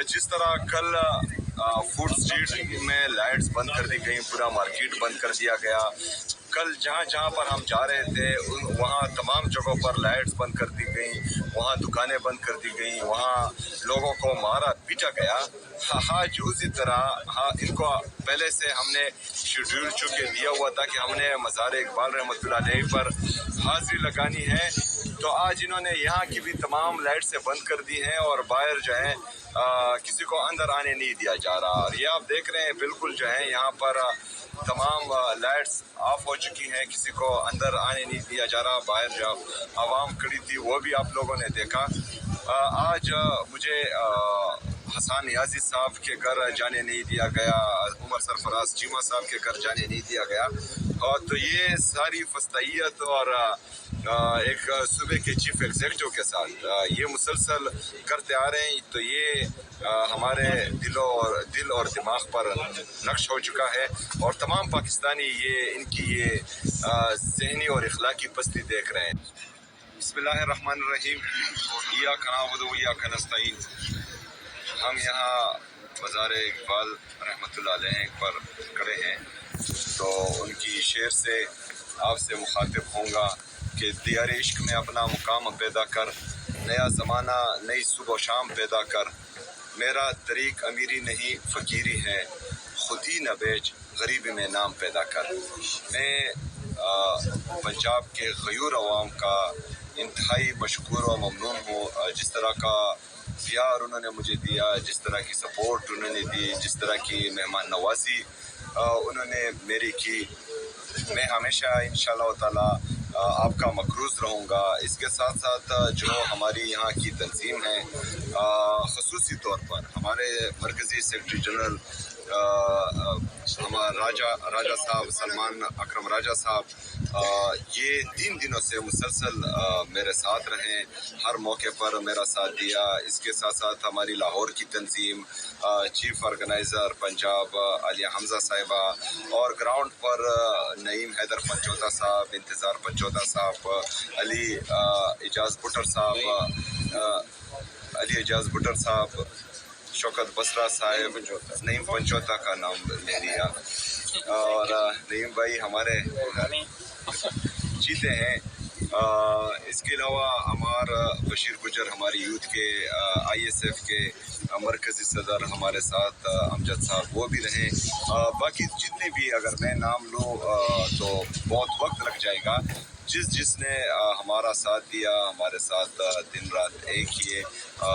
जिस तरह कल फूड स्ट्रीट में लाइट्स बंद कर दी गई, पूरा मार्केट बंद कर दिया गया। कल जहाँ जहाँ पर हम जा रहे थे वहाँ तमाम जगहों पर लाइट्स बंद कर दी गई, वहाँ दुकानें बंद कर दी गई, वहाँ लोगों को मारा पीटा गया। आज उसी तरह इनको पहले से हमने शेड्यूल चुके दिया हुआ था कि हमने मज़ार इकबाल रहमतुल्लाह अलैह पर हाजिरी लगानी है, तो आज इन्होंने यहाँ की भी तमाम लाइट से बंद कर दी हैं और बाहर जो है किसी को अंदर आने नहीं दिया जा रहा। और ये आप देख रहे हैं बिल्कुल जो है यहाँ पर तमाम लाइट्स ऑफ हो चुकी हैं, किसी को अंदर आने नहीं दिया जा रहा। बाहर जो आवाम खड़ी थी वो भी आप लोगों ने देखा। आज मुझे हसन नियाजी साहब के घर जाने नहीं दिया गया, उमर सरफराज चीमा साहब के घर जाने नहीं दिया गया। और तो ये सारी फस्तैयत और एक सूबे के चीफ एग्जीक्यूटिव के साथ ये मुसलसल करते आ रहे हैं, तो ये हमारे दिल और दिमाग पर नक्श हो चुका है। और तमाम पाकिस्तानी ये इनकी ये ज़हनी और इखलाकी पस्ती देख रहे हैं। बिस्मिल्लाहिर्रहमानिर्रहीम, इय्याका नअबुदु व इय्याका नस्तईन। हम यहाँ मज़ार इकबाल रहमतुल्लाह अलैह पर खड़े हैं, तो उनकी शेर से आपसे मुखातिब होऊंगा कि दियार इश्क में अपना मुकाम पैदा कर, नया ज़माना नई सुबह शाम पैदा कर, मेरा तरीक अमीरी नहीं फ़कीरी है, खुदी न बेच गरीबी में नाम पैदा कर। मैं पंजाब के गयूर अवाम का इंतहाई मशकूर और ममनून हूँ। जिस तरह का प्यार उन्होंने मुझे दिया, जिस तरह की सपोर्ट उन्होंने दी, जिस तरह की मेहमान नवाजी उन्होंने मेरी की, मैं हमेशा इंशाअल्लाह ताला आपका मकरूज़ रहूँगा। इसके साथ साथ जो हमारी यहाँ की तंजीम है, ख़ुसूसी तौर पर हमारे मरकज़ी सेक्रेटरी जनरल हमारा राजा साहब, सलमान अकरम राजा साहब, ये 3 दिनों से मुसलसल मेरे साथ रहे, हर मौके पर मेरा साथ दिया। इसके साथ साथ हमारी लाहौर की तंजीम, चीफ ऑर्गेनाइज़र पंजाब आलिया हमज़ा साहिबा, और ग्राउंड पर नईम हैदर पंचोता साहब, इंतज़ार पंचोता साहब, अली एजाज बुटर साहब, शौकत बसरा साहब, नईम पंचोता का नाम ले लिया, और नईम भाई हमारे जीते हैं। इसके अलावा अमार बशीर गुजर हमारी यूथ के ISF के मरकज़ी सदर हमारे साथ, अमजद साहब वो भी रहे। बाकी जितने भी अगर मैं नाम लूँ तो बहुत वक्त लग जाएगा। जिसने हमारा साथ दिया, हमारे साथ दिन रात एक किए,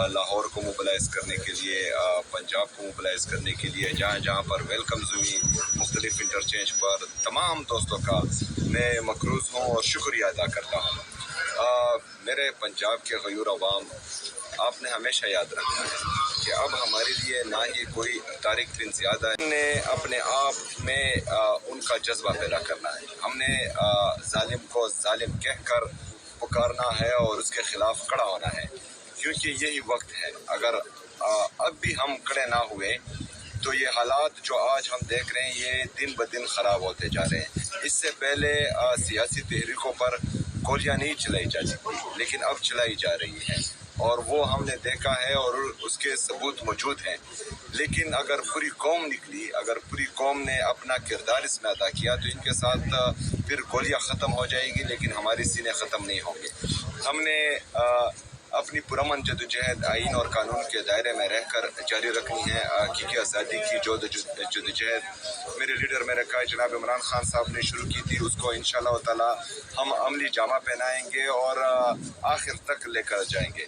लाहौर को मोबिलाइज़ करने के लिए, पंजाब को मोबिलाइज़ करने के लिए, जहाँ जहाँ पर वेलकम्स हुई मुख्तलिफ इंटरचेंज पर, तमाम दोस्तों का मैं मकरूज़ हूँ और शुक्रिया अदा करता हूँ। मेरे पंजाब के गयूर अवाम, आपने हमेशा याद रखना है कि अब हमारे लिए ना ही कोई तारिक बिन ज़ियादा ने अपने आप में उनका जज्बा पैदा करना है। हमने जालिम को जालिम कहकर पुकारना है और उसके ख़िलाफ़ खड़ा होना है, क्योंकि यही वक्त है। अगर अब भी हम खड़े ना हुए तो ये हालात जो आज हम देख रहे हैं ये दिन ब दिन ख़राब होते जा रहे हैं। इससे पहले सियासी तहरीकों पर गोलियां नहीं चलाई जाती थी, लेकिन अब चलाई जा रही हैं, और वो हमने देखा है और उसके सबूत मौजूद हैं। लेकिन अगर पूरी कौम निकली, अगर पूरी कौम ने अपना किरदार इसमें अदा किया, तो इनके साथ फिर गोलियां ख़त्म हो जाएगी, लेकिन हमारी सीने ख़त्म नहीं होंगे। हमने अपनी पुरअमन जदोजहद आइन और कानून के दायरे में रहकर जारी रखनी है। हकीकी आज़ादी की जदोजहद मेरे लीडर मेरे कायद जनाब इमरान खान साहब ने शुरू की थी, उसको इंशाअल्लाह ताला हम अमली जामा पहनाएंगे और आखिर तक लेकर जाएंगे।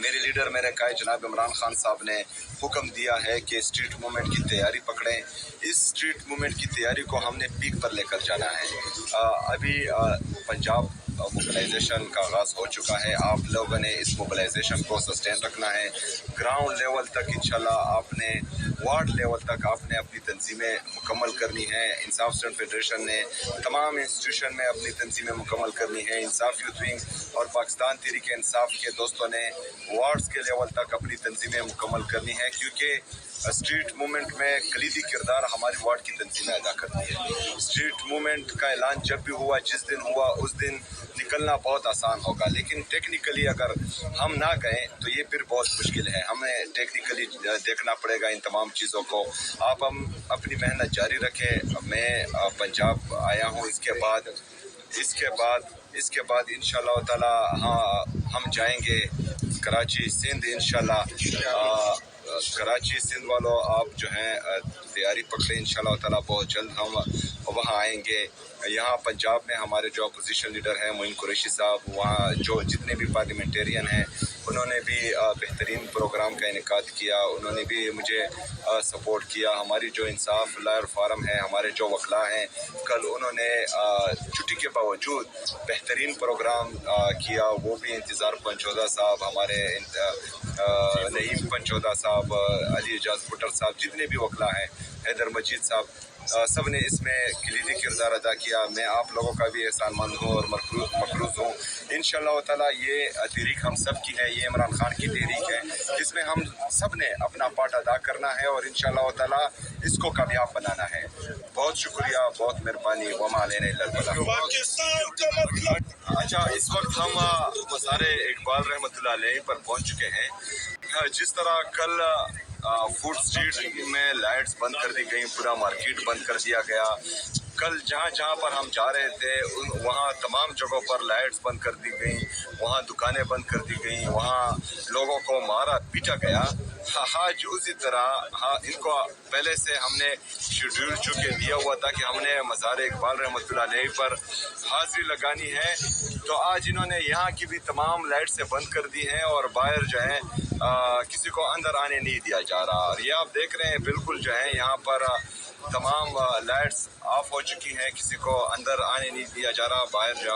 मेरे लीडर मेरे कायद जनाब इमरान खान साहब ने हुक्म दिया है कि स्ट्रीट मूवमेंट की तैयारी पकड़ें। इस स्ट्रीट मूवमेंट की तैयारी को हमने पीक पर लेकर जाना है। अभी पंजाब मोबिलाइजेशन का आगाज़ हो चुका है। आप लोगों ने इस मोबिलाइजेशन को सस्टेन रखना है। ग्राउंड लेवल तक इंशाल्लाह आपने, वार्ड लेवल तक आपने अपनी तंजीमें मुकम्मल करनी है। इंसाफ स्टूडेंट फेडरेशन ने तमाम इंस्टीट्यूशन में अपनी तंजीमें मुकम्मल करनी है। इंसाफ यूथ विंग और पाकिस्तान तहरीक इंसाफ के दोस्तों ने वार्ड्स के लेवल तक अपनी तंजीमें मुकम्मल करनी है, क्योंकि स्ट्रीट मूवमेंट में कलीदी किरदार हमारी वार्ड की तंजीमें अदा करती है। स्ट्रीट मूवमेंट का ऐलान जब भी हुआ, जिस दिन हुआ उस दिन निकलना बहुत आसान होगा, लेकिन टेक्निकली अगर हम ना गए तो ये फिर बहुत मुश्किल है। हमें टेक्निकली देखना पड़ेगा इन तमाम चीज़ों को। आप हम अपनी मेहनत जारी रखें। मैं पंजाब आया हूँ, इसके बाद इंशाल्लाह ताला हाँ हम जाएंगे कराची सिंध इंशाल्लाह। कराची सिंध वालों आप जो हैं तैयारी पकड़े, इंशाल्लाह ताला बहुत जल्द हम वहाँ आएंगे। यहाँ पंजाब में हमारे जो अपोजिशन लीडर हैं मोइन कुरैशी साहब, वहाँ जो जितने भी पार्लियामेंटेरियन हैं उन्होंने भी बेहतरीन प्रोग्राम का इनेकाद किया, उन्होंने भी मुझे सपोर्ट किया। हमारी जो इंसाफ लॉयर फारम है, हमारे जो वकला हैं, कल उन्होंने छुट्टी के बावजूद बेहतरीन प्रोग्राम किया। वो भी इंतज़ार पंचौदा साहब, हमारे नईम पंचौदा साहब, अली एजाज भुट्टर साहब, जितने भी वकला हैं, हैदर मजीद साहब, सब ने इसमें कलीदी किरदार अदा किया। मैं आप लोगों का भी एहसानमंद हूँ और मकरूज़ हूँ। इंशाअल्लाह ताला ये तहरीक हम सब की है, ये इमरान खान की तहरीक है, इसमें हम सब ने अपना पार्ट अदा करना है और इंशाअल्लाह ताला इसको कामयाब बनाना है। बहुत शुक्रिया, बहुत मेहरबानी। वमा अलैना इल्लल बलाग। अच्छा, इस वक्त हम मज़ार इकबाल रहमतुल्लाह अलैह पर पहुँच चुके हैं। जिस तरह कल फूड स्ट्रीट में लाइट्स बंद कर दी गई, पूरा मार्केट बंद कर दिया गया। कल जहाँ पर हम जा रहे थे वहाँ तमाम जगहों पर लाइट्स बंद कर दी गई, वहाँ दुकानें बंद कर दी गई, वहाँ लोगों को मारा पीटा गया। आज उसी तरह इनको पहले से हमने शेड्यूल चुके दिया हुआ था कि हमने मज़ार इकबाल रहमतुल्लाह अलैह पर हाजिरी लगानी है, तो आज इन्होंने यहाँ की भी तमाम लाइट्स बंद कर दी हैं और बाहर जो है किसी को अंदर आने नहीं दिया जा रहा। और ये आप देख रहे हैं बिल्कुल जो है यहाँ पर तमाम लाइट्स ऑफ हो चुकी हैं, किसी को अंदर आने नहीं दिया जा रहा। बाहर जो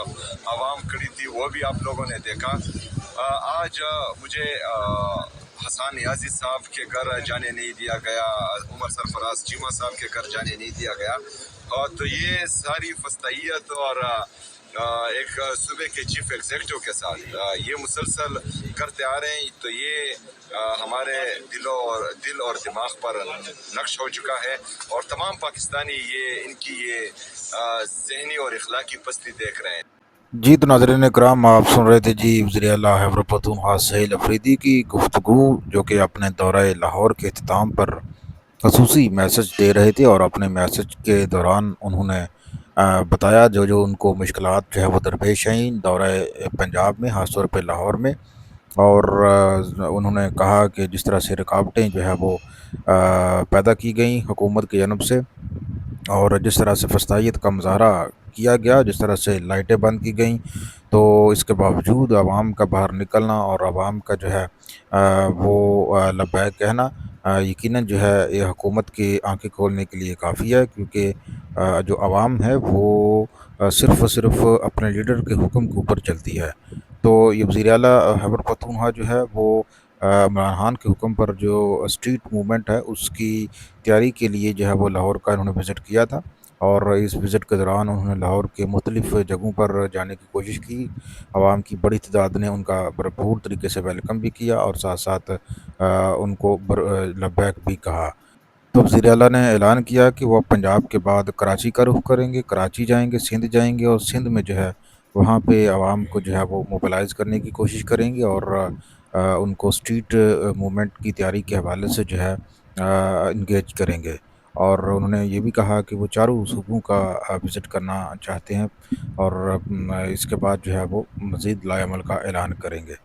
आवाम खड़ी थी वो भी आप लोगों ने देखा। आज मुझे हसन नियाजी साहब के घर जाने नहीं दिया गया, उमर सरफराज चीमा साहब के घर जाने नहीं दिया गया। और तो ये सारी फस्तायत और एक सूबे के चीफ एग्जीक्यूटिव के साथ ये मुसलसल करते आ रहे हैं, तो ये हमारे दिल और दिमाग पर नक्श हो चुका है और तमाम पाकिस्तानी इनकी ज़हनी और इखलाकी पस्ती देख रहे हैं। जी तो नाज़रीन इकराम, आप सुन रहे थे जी वज़ीर आला खैबर पख्तूनख्वा सहील अफरीदी की गुफ्तगू, जो कि अपने दौरे लाहौर के अख्ताम पर खसूसी मैसेज दे रहे थे। और अपने मैसेज के दौरान उन्होंने बताया जो उनको मुश्किलात जो है वो दरपेश आई दौरे पंजाब में, ख़ास तौर पर लाहौर में। और उन्होंने कहा कि जिस तरह से रुकावटें जो है वो पैदा की गई हुकूमत की जानब से, और जिस तरह से फस्तायत का मुजाहरा किया गया, जिस तरह से लाइटें बंद की गईं, तो इसके बावजूद आवाम का बाहर निकलना और आवाम का जो है वो लब्बैक कहना यकीनन जो है ये हुकूमत की आंखें खोलने के लिए काफ़ी है। क्योंकि जो आवाम है वो सिर्फ़ और सिर्फ अपने लीडर के हुक्म के ऊपर चलती है। तो ये वज़ीर आला खैबर पख्तूनख्वा जो है वो इमरान खान के हुक्म पर जो स्ट्रीट मूवमेंट है उसकी तैयारी के लिए जो है वो लाहौर का उन्होंने विज़िट किया था। और इस विज़िट के दौरान उन्होंने लाहौर के मुख्तलिफ़ जगहों पर जाने की कोशिश की। आवाम की बड़ी तादाद ने उनका भरपूर तरीके से वेलकम भी किया और साथ साथ उनको लब्बैक भी कहा। तो वज़ीर आला ने ऐलान किया कि वो पंजाब के बाद कराची का रुख करेंगे, कराची जाएंगे, सिंध जाएंगे और सिंध में जो है वहाँ पे आवाम को जो है वो मोबिलाइज़ करने की कोशिश करेंगे और उनको स्ट्रीट मूवमेंट की तैयारी के हवाले से जो है इंगेज करेंगे। और उन्होंने ये भी कहा कि वो चारों सूबों का विज़िट करना चाहते हैं और इसके बाद जो है वो मज़ीद लाएअमल का ऐलान करेंगे।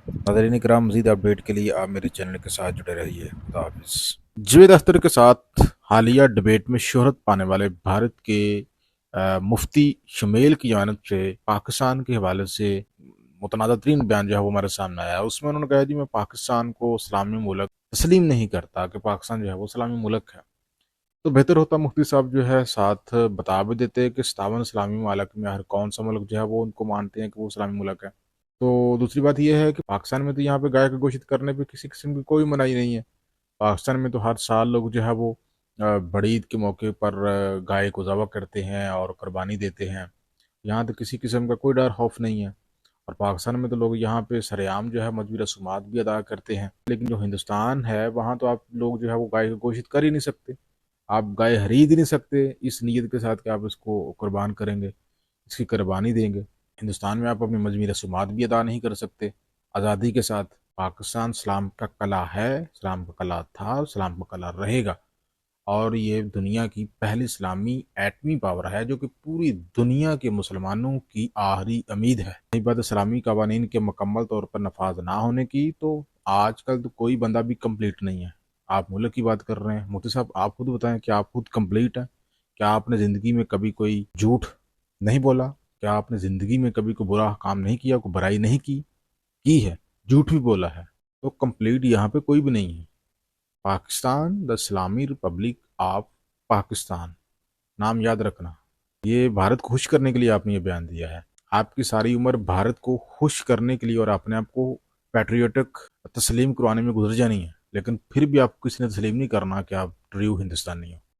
नाज़रीन इकराम, मज़ीद अपडेट के लिए आप मेरे चैनल के साथ जुड़े रहिए। खुदा हाफ़िज़। जावेद अख्तर के साथ हालिया डिबेट में शोहरत पाने वाले भारत के मुफ्ती शमेल की जानिब से पाकिस्तान के हवाले से मुतनाज़ा तरीन बयान जो है वो हमारे सामने आया। उसमें उन्होंने कहा जी मैं पाकिस्तान को इस्लामी मुल्क तस्लीम नहीं करता कि पाकिस्तान जो है वो इस्लामी मुल्क है। तो बेहतर होता मुफ्ती साहब जो है साथ बता भी देते कि 57 इस्लामी मुल्क में हर कौन सा मुल्क जो है वो उनको मानते हैं कि वो इस्लामी मुल्क है। तो दूसरी बात यह है कि पाकिस्तान में तो यहाँ पे गाय का गोश्त करने पे किसी किस्म की कोई मनाही नहीं है। पाकिस्तान में तो हर साल लोग जो है वो बड़ी ईद के मौके पर गाय को ज़बह करते हैं और कुर्बानी देते हैं। यहाँ तो किसी किस्म का कोई डर खौफ नहीं है। और पाकिस्तान में तो लोग यहाँ पे सरेआम जो है मजहबी रसूमात भी अदा करते हैं। लेकिन जो हिंदुस्तान है वहाँ तो आप लोग जो है वो गाय का गोश्त कर ही नहीं सकते। आप गाय खरीद ही नहीं सकते इस नीयत के साथ कि आप इसको कुर्बान करेंगे, इसकी कुर्बानी देंगे। ہندوستان میں آپ اپنی مذہبی رسومات بھی ادا نہیں کر سکتے آزادی کے ساتھ۔ پاکستان اسلام کا قلعہ ہے، اسلام کا قلعہ تھا، اسلام کا قلعہ رہے گا، اور یہ دنیا کی پہلی اسلامی ایٹمی پاور ہے جو کہ پوری دنیا کے مسلمانوں کی آخری امید ہے۔ نہیں بات اسلامی قوانین کے مکمل طور پر نفاذ نہ ہونے کی، تو آج کل تو کوئی بندہ بھی کمپلیٹ نہیں ہے۔ آپ ملک کی بات کر رہے ہیں، مفتی صاحب آپ خود بتائیں، کیا آپ خود کمپلیٹ ہیں؟ کیا آپ نے زندگی میں کبھی کوئی جھوٹ نہیں بولا؟ کیا آپ نے زندگی میں کبھی کوئی برا کام نہیں کیا، کوئی برائی نہیں کی ہے، جھوٹ بھی بولا ہے؟ تو کمپلیٹ یہاں پہ کوئی بھی نہیں ہے۔ پاکستان دا اسلامی ریپبلک آف پاکستان، نام یاد رکھنا۔ یہ بھارت کو خوش کرنے کے لیے آپ نے یہ بیان دیا ہے۔ آپ کی ساری عمر بھارت کو خوش کرنے کے لیے اور اپنے آپ کو پیٹریوٹک تسلیم کروانے میں گزر جانی ہے، لیکن پھر بھی آپ کو کسی نے تسلیم نہیں کرنا کہ آپ ٹریو ہندوستانی ہو۔